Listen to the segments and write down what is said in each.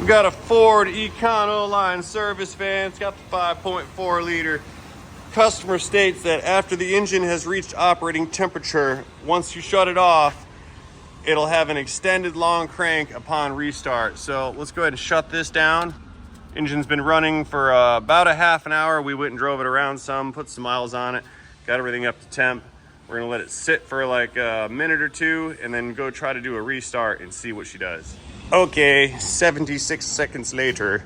We got a Ford Econoline service van. It's got the 5.4 liter. Customer states that after the engine has reached operating temperature, once you shut it off, it'll have an extended long crank upon restart. So let's go ahead and shut this down. Engine's been running for about a half an hour. We went and drove it around some, put some miles on it, got everything up to temp. We're gonna let it sit for like a minute or two and then go try to do a restart and see what she does. Okay, 76 seconds later.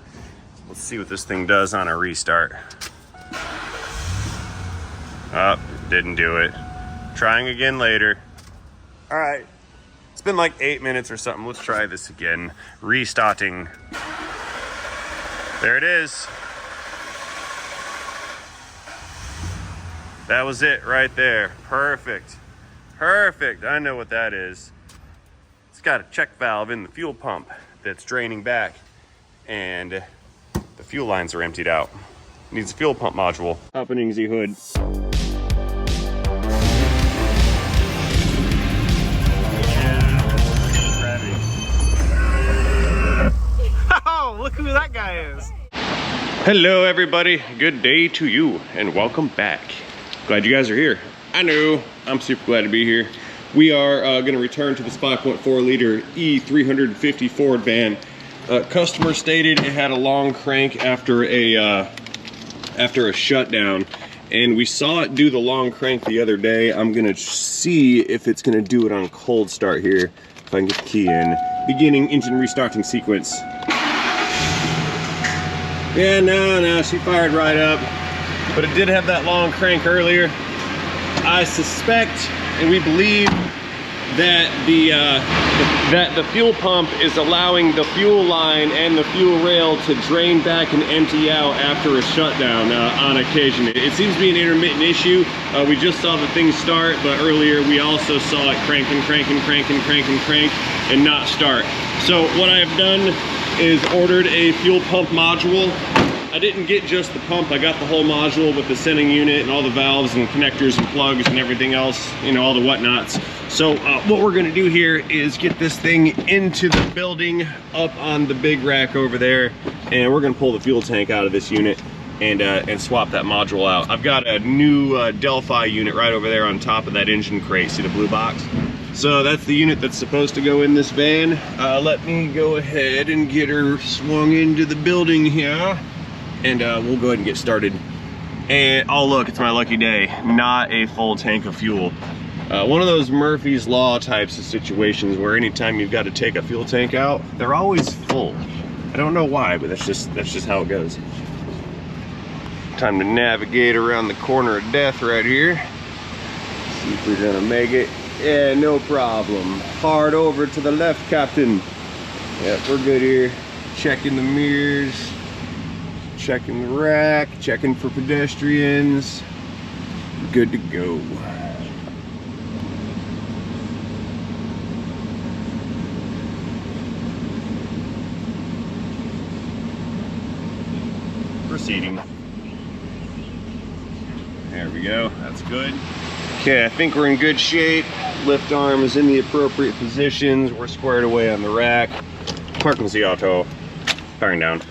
Let's see what this thing does on a restart. Oh, didn't do it. Trying again later. All right, it's been like 8 minutes or something. Let's try this again. Restarting. There it is. That was it right there. Perfect. Perfect. I know what that is. It's got a check valve in the fuel pump that's draining back, and the fuel lines are emptied out. Needs a fuel pump module. Opening the hood. Oh, look who that guy is. Hello everybody, good day to you and welcome back. Glad you guys are here. I know, I'm super glad to be here. We are gonna return to this 5.4 liter E350 Ford van. Customer stated it had a long crank after a shutdown, and we saw it do the long crank the other day. I'm gonna see if it's gonna do it on cold start here. If I can get the key in. Beginning engine restarting sequence. Yeah, no, she fired right up, but it did have that long crank earlier. I suspect, and we believe, that the fuel pump is allowing the fuel line and the fuel rail to drain back and empty out after a shutdown on occasion. It seems to be an intermittent issue. We just saw the thing start, but earlier we also saw it crank and not start. So what I have done is ordered a fuel pump module. I didn't get just the pump, I got the whole module with the sending unit and all the valves and connectors and plugs and everything else, you know, all the whatnots. So what we're gonna do here is get this thing into the building up on the big rack over there, and we're gonna pull the fuel tank out of this unit and swap that module out. I've got a new Delphi unit right over there on top of that engine crate. See the blue box? So that's the unit that's supposed to go in this van. Let me go ahead and get her swung into the building here, and we'll go ahead and get started. And oh look, it's my lucky day. Not a full tank of fuel. One of those Murphy's Law types of situations where anytime you've got to take a fuel tank out, they're always full. I don't know why, but that's just how it goes. Time to navigate around the corner of death right here. See if we're gonna make it. Yeah, no problem. Hard over to the left, Captain. Yep, we're good here. Checking the mirrors, checking the rack, checking for pedestrians. Good to go. Proceeding. There we go, that's good. Okay, I think we're in good shape. Lift arm is in the appropriate positions. We're squared away on the rack. Parking the auto. Firing down.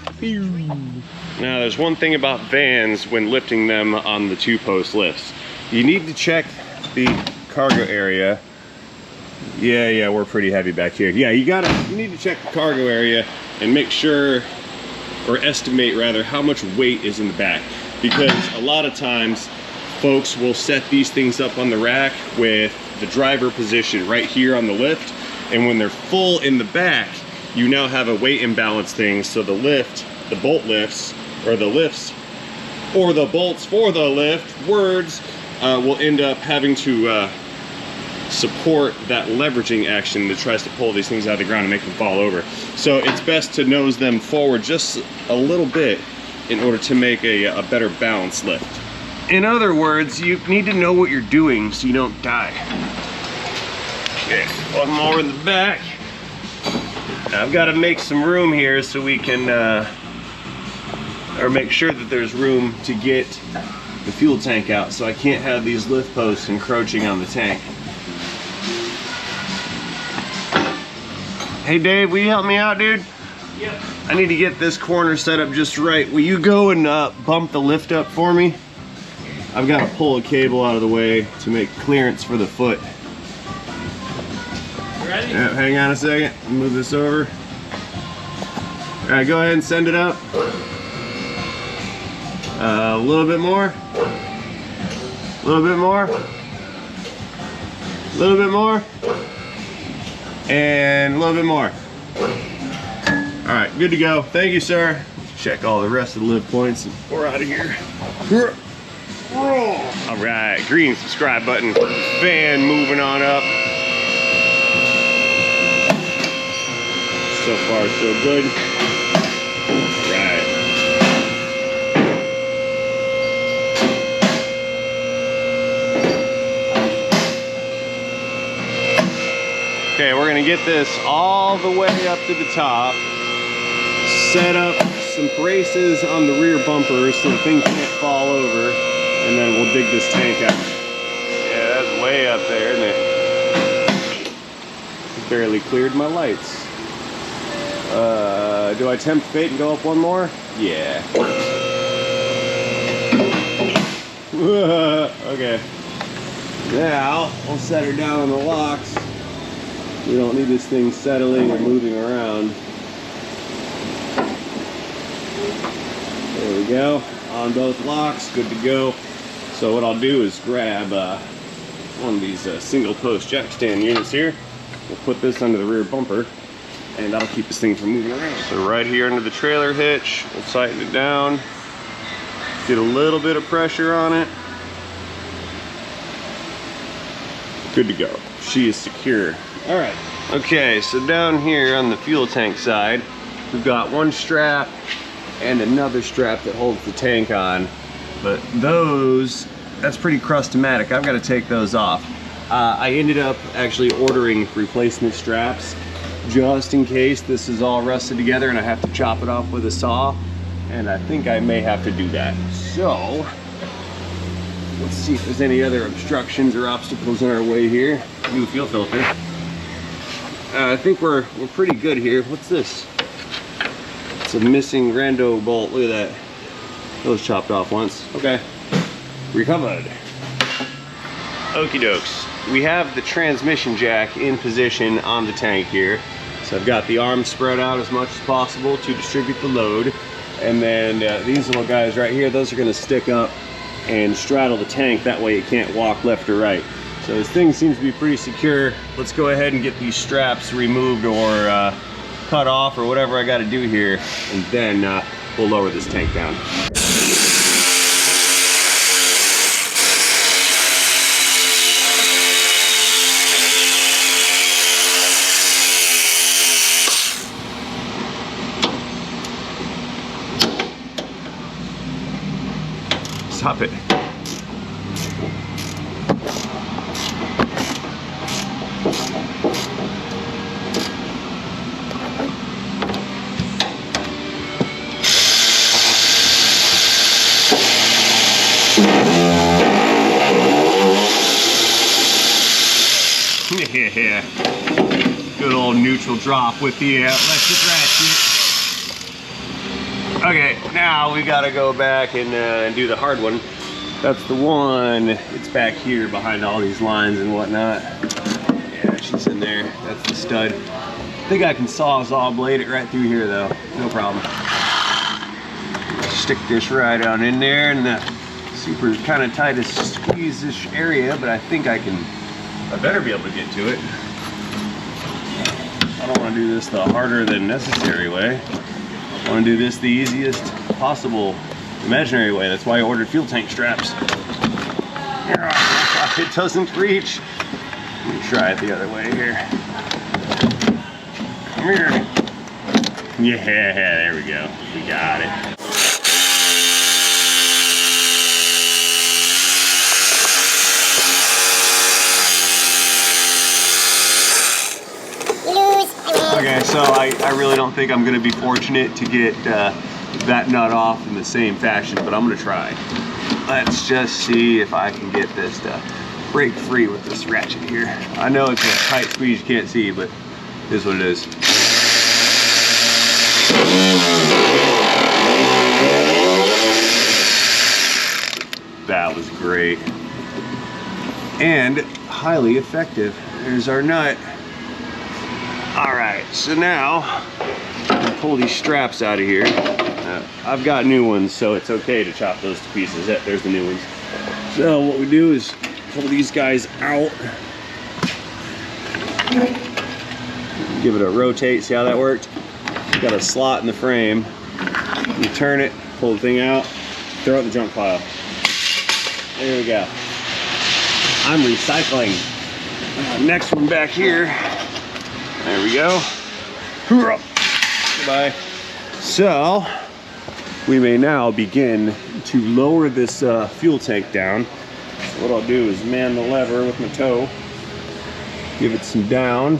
Now, there's one thing about vans when lifting them on the two-post lifts. You need to check the cargo area. Yeah, we're pretty heavy back here. Yeah, you need to check the cargo area and make sure, or estimate rather, how much weight is in the back. Because a lot of times, folks will set these things up on the rack with the driver position right here on the lift, and when they're full in the back, you now have a weight imbalance thing. So the lift, the bolt lifts, or the lifts, or the bolts for the lift, words, will end up having to support that leveraging action that tries to pull these things out of the ground and make them fall over. So it's best to nose them forward just a little bit in order to make a better balanced lift. In other words, you need to know what you're doing so you don't die. Okay, one more in the back. I've got to make some room here so we can, or make sure that there's room to get the fuel tank out, so I can't have these lift posts encroaching on the tank. Hey Dave, will you help me out, dude? Yep. I need to get this corner set up just right. Will you go and bump the lift up for me? I've got to pull a cable out of the way to make clearance for the foot. Ready? Yeah, hang on a second. Move this over. All right, go ahead and send it up. A little bit more. A little bit more. A little bit more. And a little bit more. All right, good to go. Thank you, sir. Check all the rest of the lift points and we're out of here. All right, green subscribe button. Fan moving on up. So far, so good. All right. Okay, we're gonna get this all the way up to the top. Set up some braces on the rear bumpers so the thing can't fall over, and then we'll dig this tank out. Yeah, that's way up there, isn't it? Barely cleared my lights. Do I tempt fate and go up one more? Yeah. Okay. Now, we'll set her down on the locks. We don't need this thing settling or moving around. There we go. On both locks, good to go. So what I'll do is grab one of these single post jack stand units here. We'll put this under the rear bumper, and that'll keep this thing from moving around. So right here under the trailer hitch, we'll tighten it down. Get a little bit of pressure on it. Good to go. She is secure. All right. Okay, so down here on the fuel tank side, we've got one strap and another strap that holds the tank on. But those, that's pretty crustomatic. I've got to take those off. I ended up actually ordering replacement straps just in case this is all rusted together and I have to chop it off with a saw. And I think I may have to do that. So, let's see if there's any other obstructions or obstacles in our way here. New fuel filter. I think we're pretty good here. What's this? It's a missing rando bolt. Look at that. Those chopped off once. Okay. Recovered. Okie dokes. We have the transmission jack in position on the tank here. So I've got the arms spread out as much as possible to distribute the load. And then these little guys right here, those are going to stick up and straddle the tank. That way it can't walk left or right. So this thing seems to be pretty secure. Let's go ahead and get these straps removed or cut off or whatever I got to do here. And then we'll lower this tank down. Stop it. Yeah, good old neutral drop with the electric ratchet. Okay, now we gotta go back and do the hard one. That's the one, it's back here behind all these lines and whatnot. Yeah, she's in there, that's the stud. I think I can saw blade it right through here though, no problem. Stick this right on in there, and the super kind of tight to squeeze this area, but I think I better be able to get to it. I don't want to do this the harder than necessary way. I want to do this the easiest possible imaginary way. That's why I ordered fuel tank straps. It doesn't reach. Let me try it the other way here. Come here. Yeah, there we go. We got it. Okay, so I really don't think I'm going to be fortunate to get that nut off in the same fashion, but I'm going to try. Let's just see if I can get this to break free with this ratchet here. I know it's a tight squeeze you can't see, but it is what it is. That was great. And highly effective. There's our nut. All right, so now I pull these straps out of here. I've got new ones, so it's okay to chop those to pieces. There's the new ones. So what we do is pull these guys out. Give it a rotate, see how that worked? Got a slot in the frame. You turn it, pull the thing out, throw it in the junk pile. There we go. I'm recycling. Next one back here. There we go. Goodbye. So, we may now begin to lower this fuel tank down. So what I'll do is man the lever with my toe, give it some down.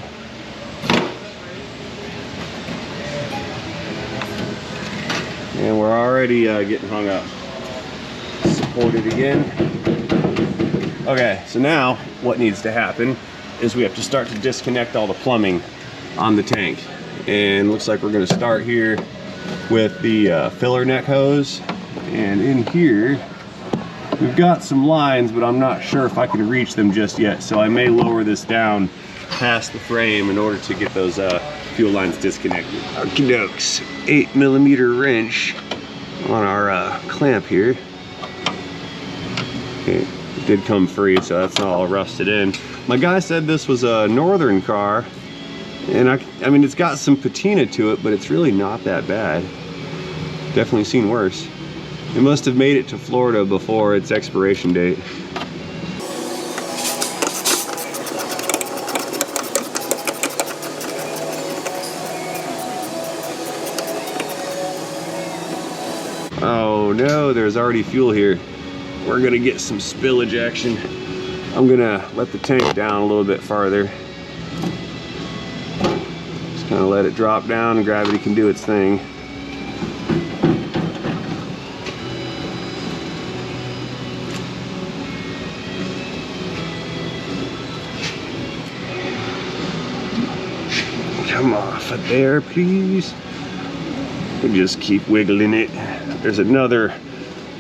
And we're already getting hung up. Support it again. Okay, so now what needs to happen is we have to start to disconnect all the plumbing on the tank. And looks like we're gonna start here with the filler neck hose. And in here, we've got some lines, but I'm not sure if I can reach them just yet. So I may lower this down past the frame in order to get those fuel lines disconnected. Okie dokes, 8mm wrench on our clamp here. Okay, it did come free, so that's not all rusted in. My guy said this was a Northern car, and I mean, it's got some patina to it, but it's really not that bad. Definitely seen worse. It must have made it to Florida before its expiration date. Oh no, there's already fuel here. We're gonna get some spillage action. I'm gonna let the tank down a little bit farther. Just kind of let it drop down and gravity can do its thing. Come off of there, please. We just keep wiggling it. There's another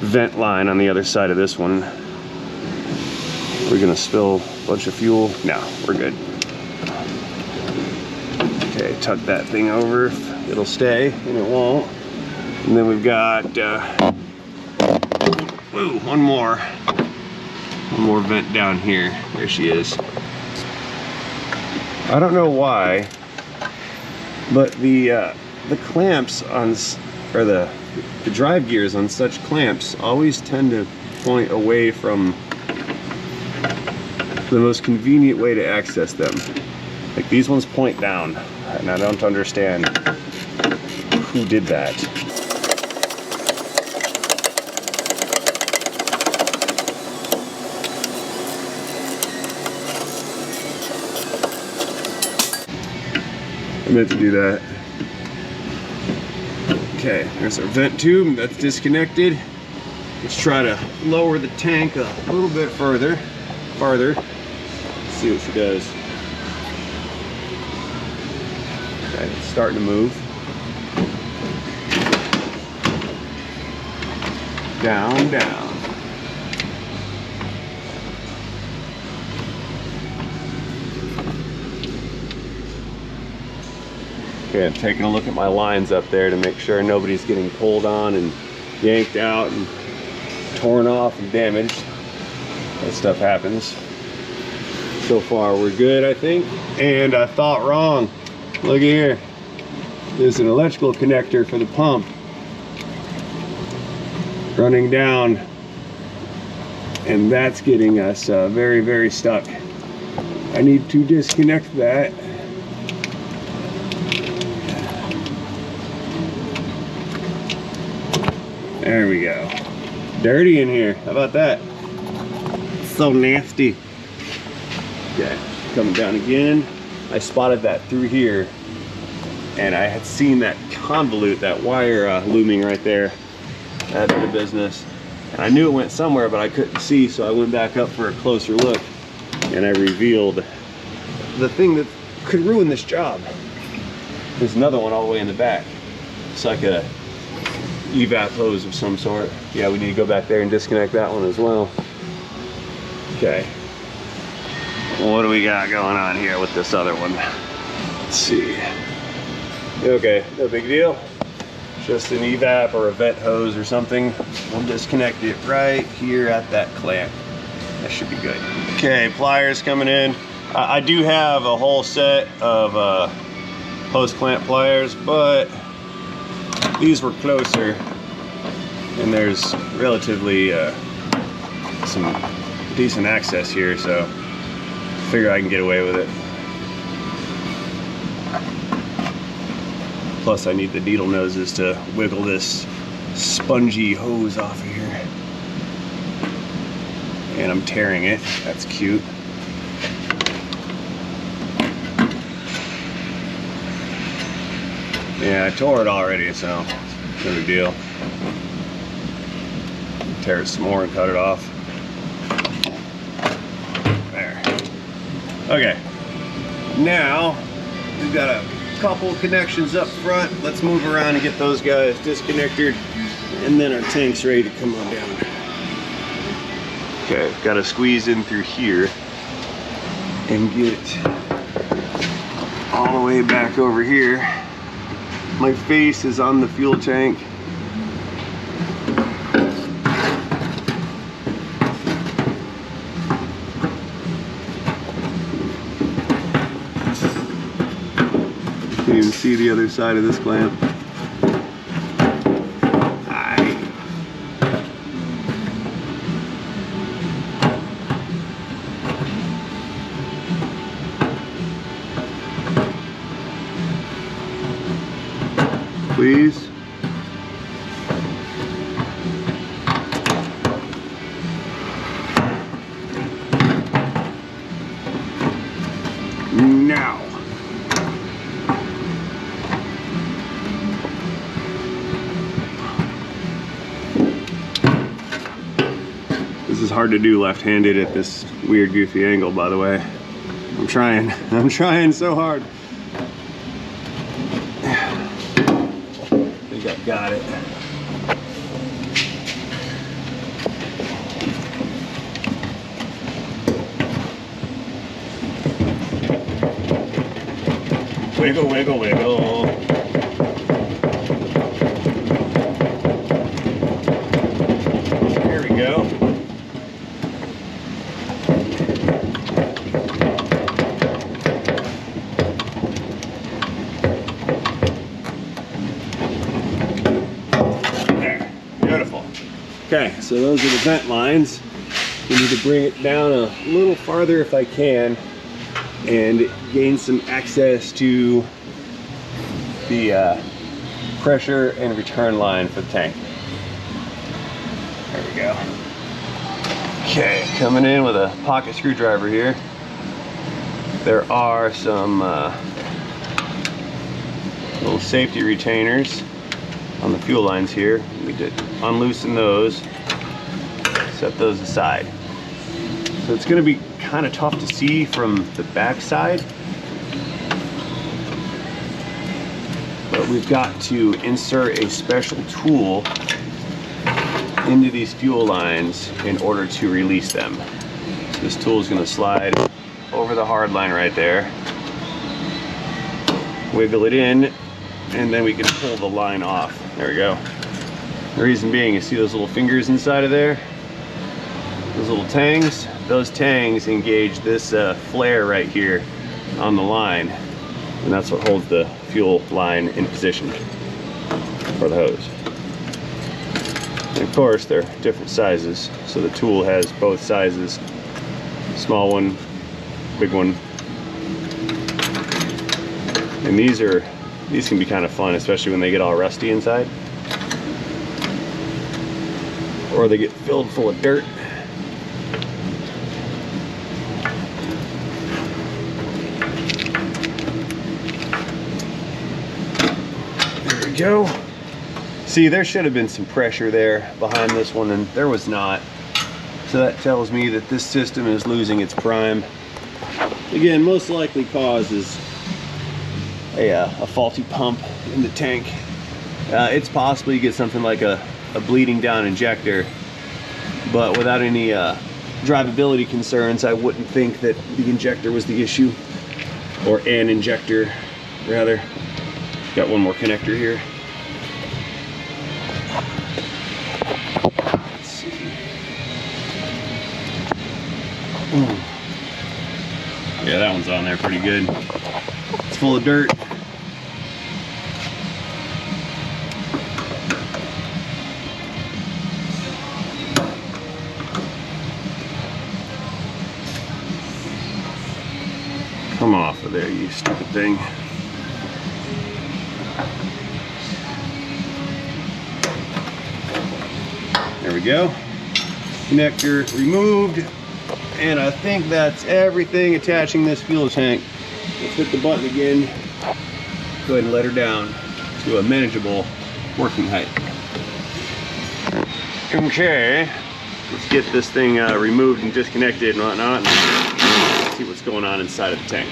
vent line on the other side of this one. We're gonna spill a bunch of fuel. No, we're good. Okay, tuck that thing over. It'll stay, and it won't. And then we've got, woo, one more vent down here. There she is. I don't know why, but the clamps on, or the drive gears on such clamps always tend to point away from the most convenient way to access them. Like these ones point down, and I don't understand who did that. I meant to do that. Okay, there's our vent tube that's disconnected. Let's try to lower the tank a little bit farther. Let's see what she does. Okay, it's starting to move. Down, down. Okay, I'm taking a look at my lines up there to make sure nobody's getting pulled on and yanked out and torn off and damaged. That stuff happens. So far we're good, I think. And I thought wrong. Look here. There's an electrical connector for the pump running down, and that's getting us very, very stuck. I need to disconnect that. There we go. Dirty in here. How about that? It's so nasty. Okay, coming down again. I spotted that through here, and I had seen that convolute, that wire looming right there. That's the business. And I knew it went somewhere, but I couldn't see, so I went back up for a closer look, and I revealed the thing that could ruin this job. There's another one all the way in the back. It's like a evap hose of some sort. Yeah, we need to go back there and disconnect that one as well. Okay. What do we got going on here with this other one? Let's see. Okay, no big deal. Just an evap or a vet hose or something. We'll disconnect it right here at that clamp. That should be good. Okay, pliers coming in. I do have a whole set of post clamp pliers, but these were closer and there's relatively some decent access here, so I figure I can get away with it. Plus I need the needle noses to wiggle this spongy hose off of here. And I'm tearing it, that's cute. Yeah, I tore it already, so no big deal. Tear it some more and cut it off. There. Okay. Now, we've got a couple connections up front. Let's move around and get those guys disconnected, and then our tank's ready to come on down. Okay, got to squeeze in through here and get it all the way back over here. My face is on the fuel tank. You can even see the other side of this clamp. Please. Now. This is hard to do left-handed at this weird goofy angle, by the way. I'm trying so hard. Got it. Wiggle, wiggle, wiggle. Here we go. Okay, so those are the vent lines. We need to bring it down a little farther if I can and gain some access to the pressure and return line for the tank. There we go. Okay, coming in with a pocket screwdriver here. There are some little safety retainers on the fuel lines here. We did unloosen those, set those aside. So it's going to be kind of tough to see from the back side, but we've got to insert a special tool into these fuel lines in order to release them. So this tool is going to slide over the hard line right there, wiggle it in, and then we can pull the line off. There we go. The reason being, you see those little fingers inside of there? Those little tangs? Those tangs engage this flare right here on the line, and that's what holds the fuel line in position for the hose. And of course, they're different sizes, so the tool has both sizes. Small one, big one. And these can be kind of fun, especially when they get all rusty inside, or they get filled full of dirt. There we go. See, there should have been some pressure there behind this one, and there was not. So that tells me that this system is losing its prime. Again, most likely cause is a faulty pump in the tank. It's possible you get something like a bleeding down injector, but without any drivability concerns, I wouldn't think that the injector was the issue, or an injector rather. Got one more connector here. Let's see. Ooh. Yeah, that one's on there pretty good. It's full of dirt. Come off of there, you stupid thing. There we go. Connector removed. And I think that's everything attaching this fuel tank. Let's hit the button again. Go ahead and let her down to a manageable working height. Okay, let's get this thing removed and disconnected and whatnot, and see what's going on inside of the tank.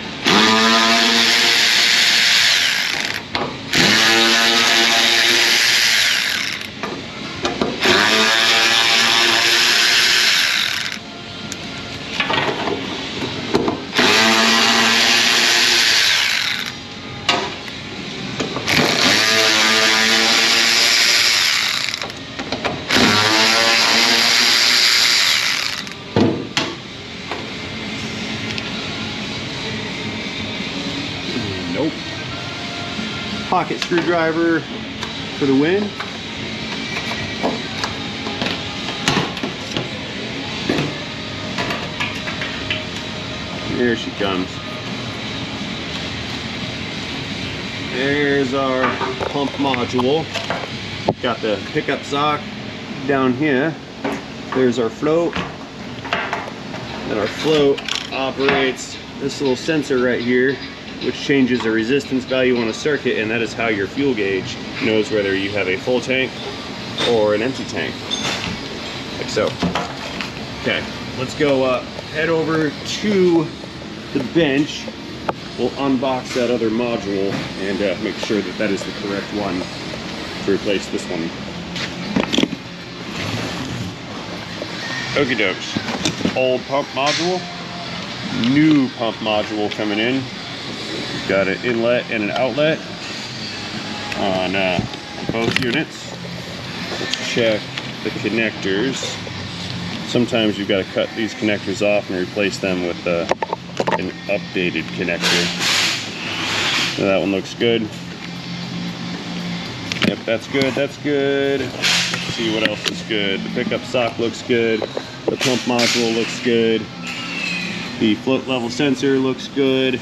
Nope. Pocket screwdriver for the win. There she comes. There's our pump module. Got the pickup sock down here. There's our float. And our float operates this little sensor right here, which changes the resistance value on a circuit, and that is how your fuel gauge knows whether you have a full tank or an empty tank, like so. Okay, let's go head over to the bench. We'll unbox that other module and make sure that that is the correct one to replace this one. Okie dokes. Old pump module, new pump module coming in. Got an inlet and an outlet on both units. Let's check the connectors. Sometimes you've got to cut these connectors off and replace them with an updated connector. So that one looks good. Yep, that's good, that's good. Let's see what else is good. The pickup sock looks good. The pump module looks good. The float level sensor looks good.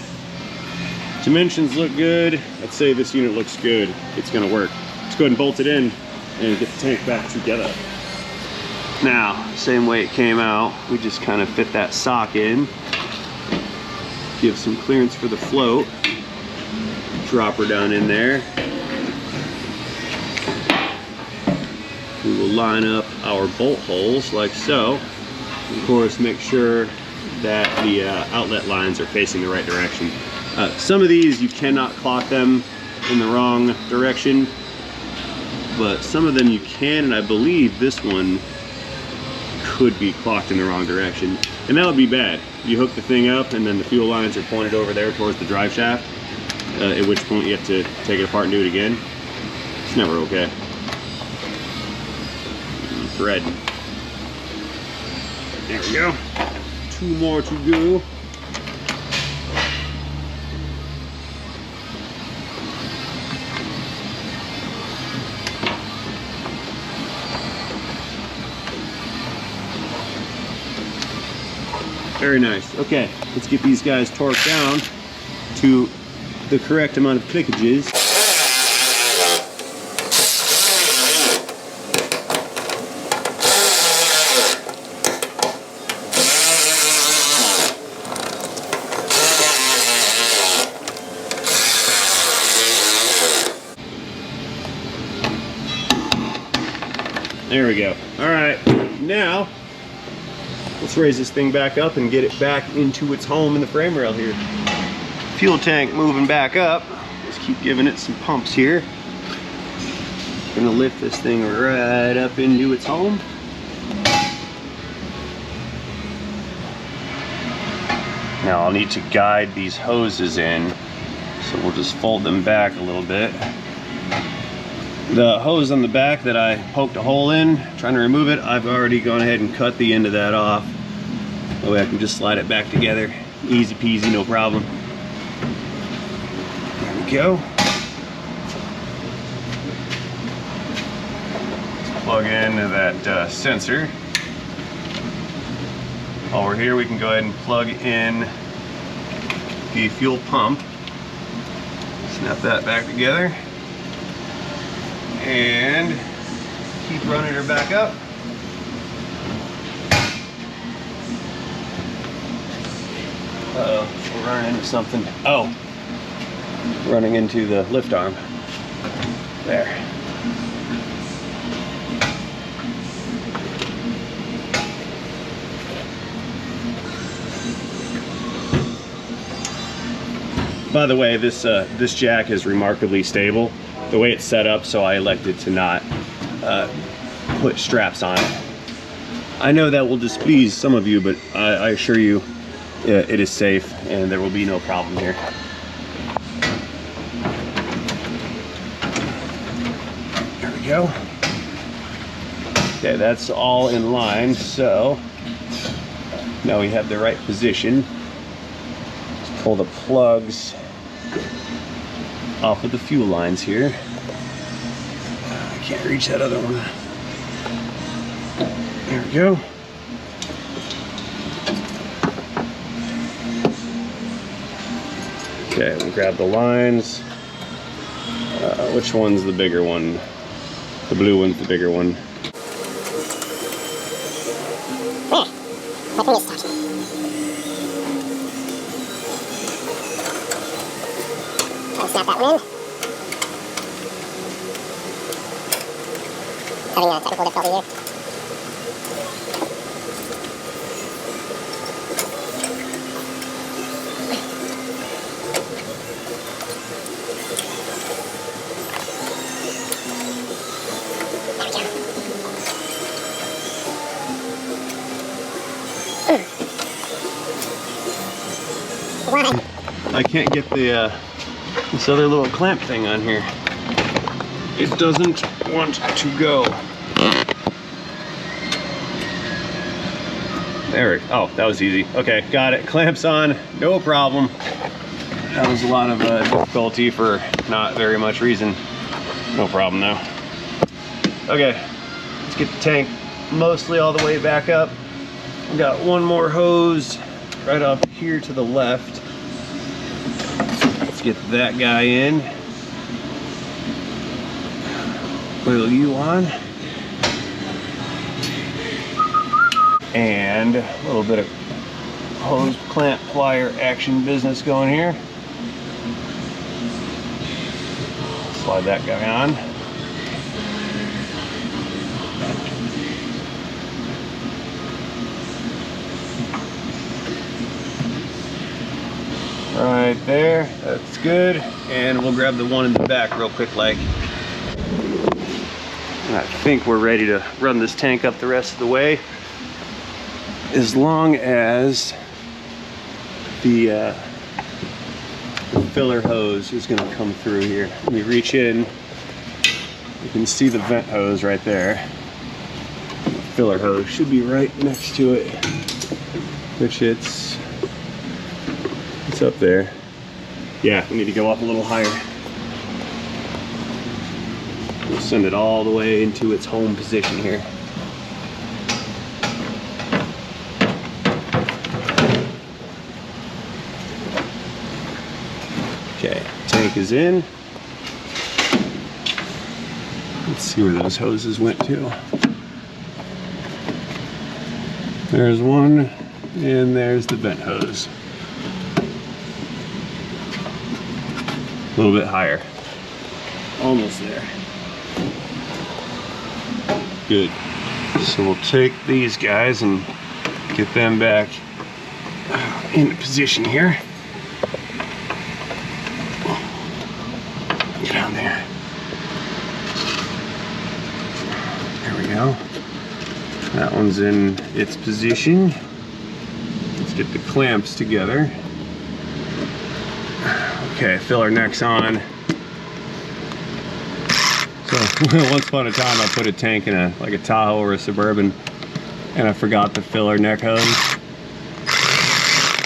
Dimensions look good. I'd say this unit looks good. It's gonna work. Let's go ahead and bolt it in and get the tank back together. Now, same way it came out, we just kind of fit that sock in. Give some clearance for the float. Drop her down in there. We will line up our bolt holes like so. Of course, make sure that the outlet lines are facing the right direction. Some of these you cannot clock them in the wrong direction, but some of them you can, and I believe this one could be clocked in the wrong direction, and that would be bad. You hook the thing up and then the fuel lines are pointed over there towards the drive shaft, at which point you have to take it apart and do it again. It's never okay. Thread. There we go. 2 more to go. Very nice. Okay, let's get these guys torqued down to the correct amount of clickages. There we go. All right, now let's raise this thing back up and get it back into its home in the frame rail here. Fuel tank moving back up. Let's keep giving it some pumps here. Gonna lift this thing right up into its home. Now I'll need to guide these hoses in, so we'll just fold them back a little bit. The hose on the back that I poked a hole in, trying to remove it, I've already gone ahead and cut the end of that off. That way I can just slide it back together. Easy peasy, no problem. There we go. Let's plug into that sensor. While we're here, we can go ahead and plug in the fuel pump. Snap that back together. And keep running her back up. Uh-oh, we're running into something. Oh, running into the lift arm. There. By the way, this jack is remarkably stable. The way it's set up, so I elected to not put straps on it. I know that will displease some of you, but I assure you it is safe and there will be no problem here. There we go. Okay, that's all in line, so now we have the right position. Let's pull the plugs off of the fuel lines here. I can't reach that other one. There we go. Okay, we'll grab the lines. Which one's the bigger one? The blue one's the bigger one. My fingers touch. Snap that one in. Having a technical difficulty here. I can't get the this other little clamp thing on here. It doesn't want to go. There we go. Oh, that was easy. Okay, got it. Clamps on, no problem. That was a lot of difficulty for not very much reason. No problem though. Okay, let's get the tank mostly all the way back up. We got one more hose right up here to the left. Let's get that guy in. Wheel you on. And a little bit of hose clamp plier action business going here. Slide that guy on. Right there, that's good. And we'll grab the one in the back real quick like. I think we're ready to run this tank up the rest of the way. As long as the filler hose is gonna come through here. Let me reach in. You can see the vent hose right there. The filler hose should be right next to it, which it's up there. Yeah, we need to go up a little higher. We'll send it all the way into its home position here. Okay, tank is in. Let's see where those hoses went to. There's one, and there's the vent hose. A little bit higher. Almost there. Good. So we'll take these guys and get them back in position here. Get on there. go. That one's in its position. Let's get the clamps together. Okay, filler neck's on. So once upon a time I put a tank in like a Tahoe or a Suburban, and I forgot the filler neck hose.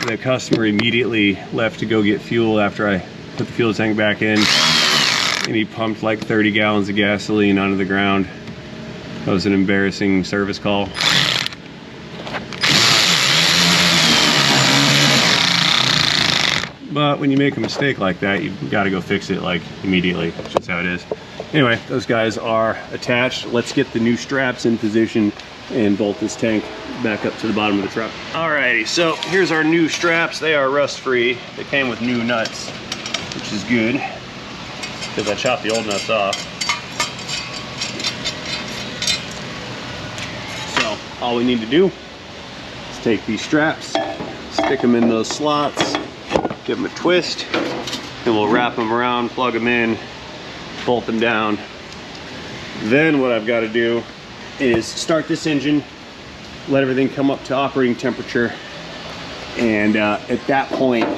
The customer immediately left to go get fuel after I put the fuel tank back in, and he pumped like 30 gallons of gasoline onto the ground. That was an embarrassing service call. But when you make a mistake like that, you've got to go fix it like immediately. That's just how it is. Anyway, those guys are attached. Let's get the new straps in position and bolt this tank back up to the bottom of the truck. Alrighty, so here's our new straps. They are rust-free. They came with new nuts, which is good because I chopped the old nuts off. So all we need to do is take these straps, stick them in those slots, give them a twist, and we'll wrap them around, plug them in, bolt them down. Then what I've got to do is start this engine, let everything come up to operating temperature, and at that point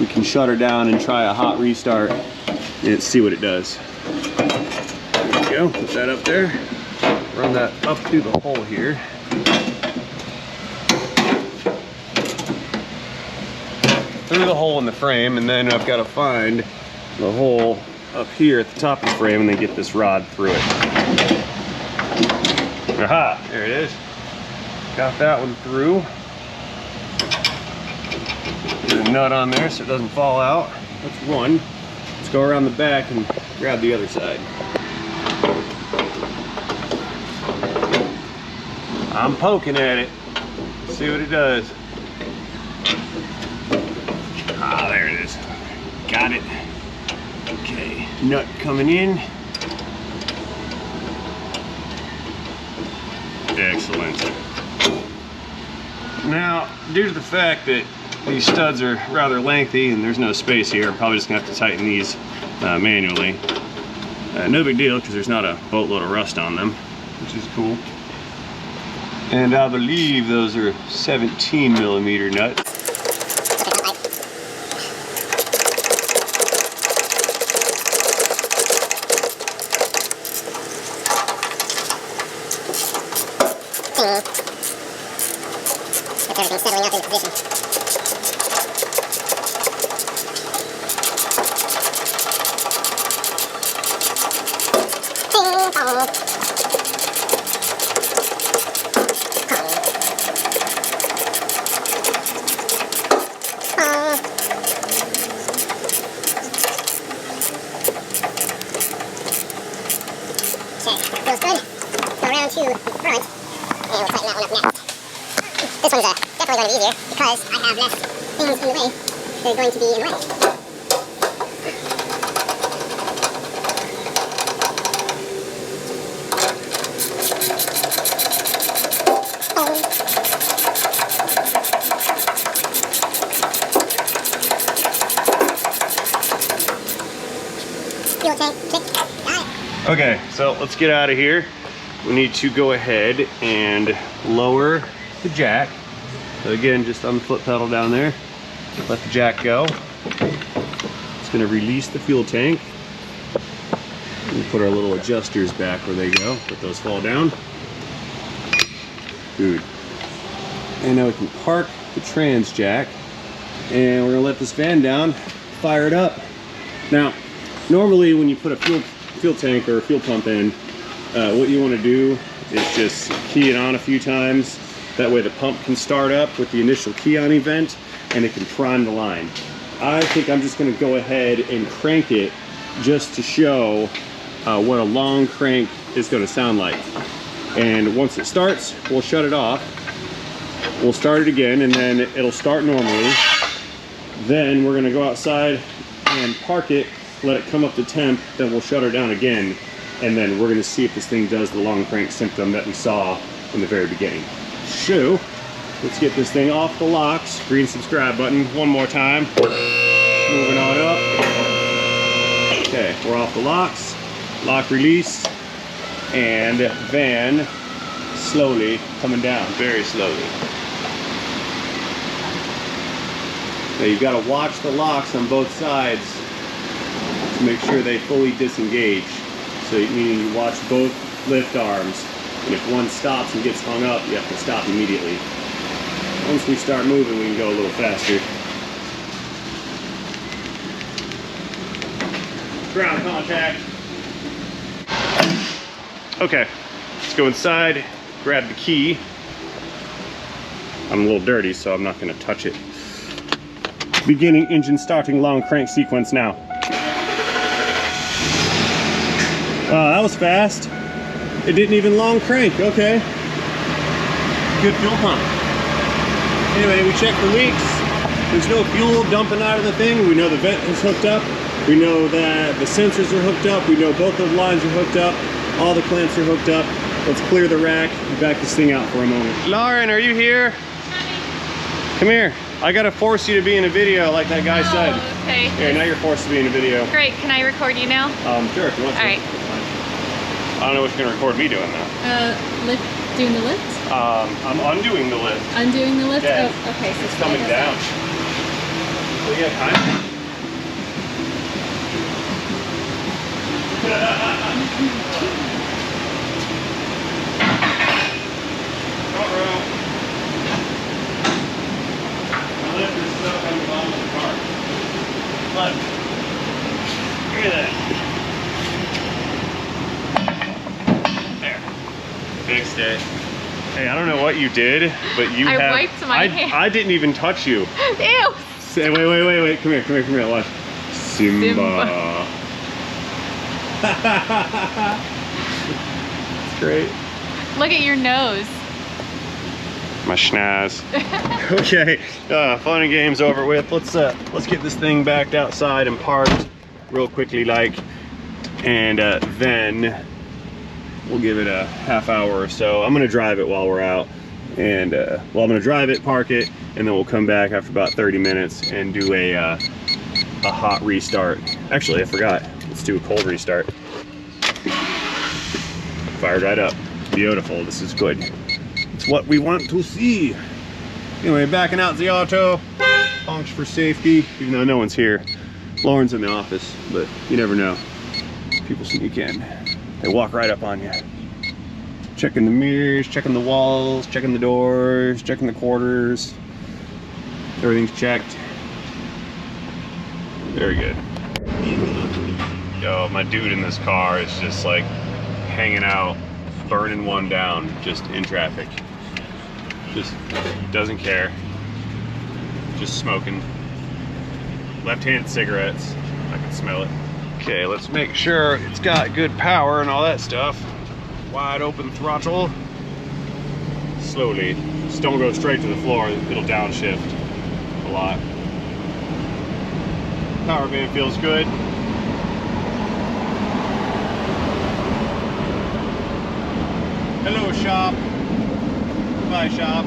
we can shut her down and try a hot restart and see what it does. There we go, put that up there, run that up through the hole here. Through the hole in the frame, and then I've got to find the hole up here at the top of the frame and then get this rod through it. Aha, there it is. Got that one through. Get a nut on there so it doesn't fall out. That's one. Let's go around the back and grab the other side. I'm poking at it. Let's see what it does. Ah, there it is. Got it. Okay, nut coming in. Excellent. Now, due to the fact that these studs are rather lengthy and there's no space here, I'm probably just gonna have to tighten these manually. No big deal, because there's not a boatload of rust on them, which is cool. And I believe those are 17mm nuts. Everything's settling up in position. Ding dong. Okay, feels good. Go around to the front, and we'll tighten that one up next. This one's definitely going to be easier because I have less things in the way that are going to be in the way. Fuel tank, click, got it. Okay, so let's get out of here. We need to go ahead and lower the jack. So again, just on the foot pedal down there, let the jack go. It's going to release the fuel tank. We'll put our little adjusters back where they go. Let those fall down. Good. And now we can park the trans jack, and we're going to let this fan down, fire it up. Now, normally when you put a fuel tank or a fuel pump in, what you want to do is just key it on a few times. That way the pump can start up with the initial key on event and it can prime the line. I think I'm just going to go ahead and crank it just to show what a long crank is going to sound like. And once it starts, we'll shut it off. We'll start it again, and then it'll start normally. Then we're going to go outside and park it, let it come up to temp, then we'll shut her down again. And then we're going to see if this thing does the long crank symptom that we saw in the very beginning. So, let's get this thing off the locks. Green subscribe button one more time. Moving on up. Okay, we're off the locks. Lock release. and van slowly coming down, very slowly. Now you've got to watch the locks on both sides to make sure they fully disengage. So meaning you watch both lift arms, and if one stops and gets hung up, you have to stop immediately. Once we start moving, we can go a little faster. Ground contact. Okay, let's go inside, grab the key. I'm a little dirty, so I'm not going to touch it. Beginning engine starting long crank sequence now. That was fast. It didn't even long crank, okay. Good fuel pump. Anyway, we checked for leaks. There's no fuel dumping out of the thing. We know the vent is hooked up. We know that the sensors are hooked up. We know both the lines are hooked up. All the clamps are hooked up. Let's clear the rack and back this thing out for a moment. Lauren, are you here? Honey. Come here. I gotta force you to be in a video like that guy said. Okay. Here, now you're forced to be in a video. Great, can I record you now? Sure, if you want to. All right. I don't know what you're gonna record me doing now. Doing the lift? I'm undoing the lift. Undoing the lift? Yeah. Oh, okay, so It's coming down. So you have time? Front row. The lift is stuck on the bottom of the car. Left. Look at that. There. Fixed it. Hey, I don't know what you did, but you have... wiped my hand. I didn't even touch you. Ew! Say, wait. Come here. Watch. Simba. It's great. Look at your nose. My schnaz. Okay, fun and games over with. Let's get this thing backed outside and parked real quickly, and then we'll give it a half hour or so. I'm gonna drive it while we're out, and I'm gonna drive it, park it, and then we'll come back after about 30 minutes and do a hot restart. Actually, I forgot. Let's do a cold restart. Fired right up. Beautiful. This is good. It's what we want to see. Anyway, backing out the auto. Honks for safety, even though no one's here. Lauren's in the office, but you never know. People sneak in. They walk right up on you. Checking the mirrors, checking the walls, checking the doors, checking the quarters. Everything's checked. Very good. Yo, my dude in this car is just like hanging out, burning one down, just in traffic. Just doesn't care. Just smoking. Left-handed cigarettes. I can smell it. Okay, let's make sure it's got good power and all that stuff. Wide open throttle. Slowly. Just don't go straight to the floor. It'll downshift a lot. Power band feels good. Hello, shop. Bye, shop.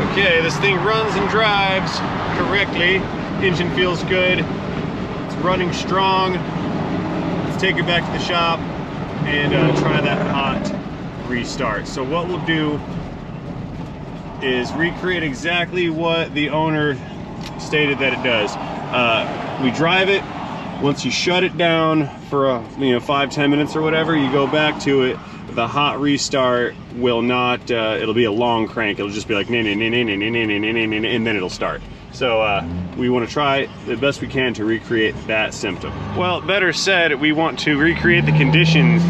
Okay, this thing runs and drives correctly. Engine feels good. It's running strong. Let's take it back to the shop and try that hot restart. So what we'll do is recreate exactly what the owner stated that it does. We drive it. Once you shut it down for 5-10 minutes or whatever, you go back to it. The hot restart will not, it'll be a long crank. It'll just be like, and then it'll start. So we want to try the best we can to recreate that symptom. Well, better said, we want to recreate the conditions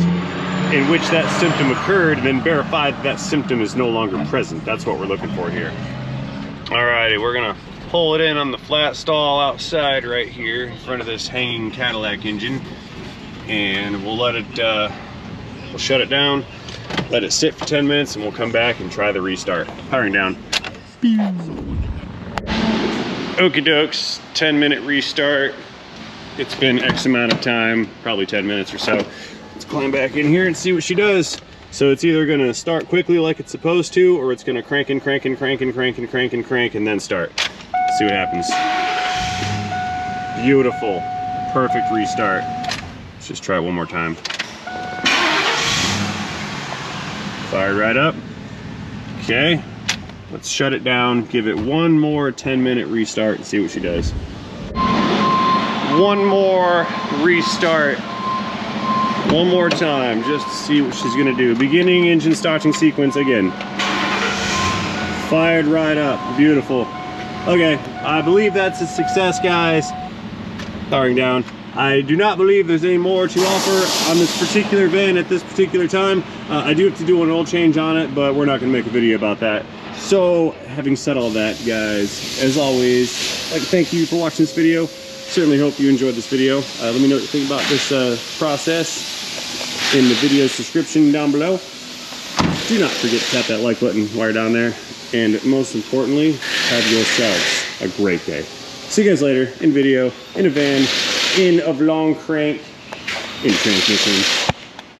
in which that symptom occurred, and then verify that symptom is no longer present. That's what we're looking for here. Alrighty, we're gonna pull it in on the flat stall outside right here in front of this hanging Cadillac engine, and we'll let it we'll shut it down, let it sit for 10 minutes, and we'll come back and try the restart. Powering down. Okie dokes, 10-minute restart. It's been X amount of time, probably 10 minutes or so. Let's climb back in here and see what she does. So it's either gonna start quickly like it's supposed to, or it's gonna crank and crank and crank and crank and crank and crank and then start. Let's see what happens. Beautiful, perfect restart. Let's just try it one more time. Fired right up. Okay, let's shut it down, give it one more 10-minute restart and see what she does. One more restart. One more time, just to see what she's gonna do. Beginning engine starting sequence again. Fired right up, beautiful. Okay, I believe that's a success, guys. Firing down. I do not believe there's any more to offer on this particular van at this particular time. I do have to do an oil change on it, but we're not gonna make a video about that. So, having said all that, guys, as always, I'd like to thank you for watching this video. Certainly hope you enjoyed this video. Let me know what you think about this process in the video's description down below. Do not forget to tap that like button while you're down there. And most importantly, have yourselves a great day. See you guys later in video, in a van, in a long crank, in transmission.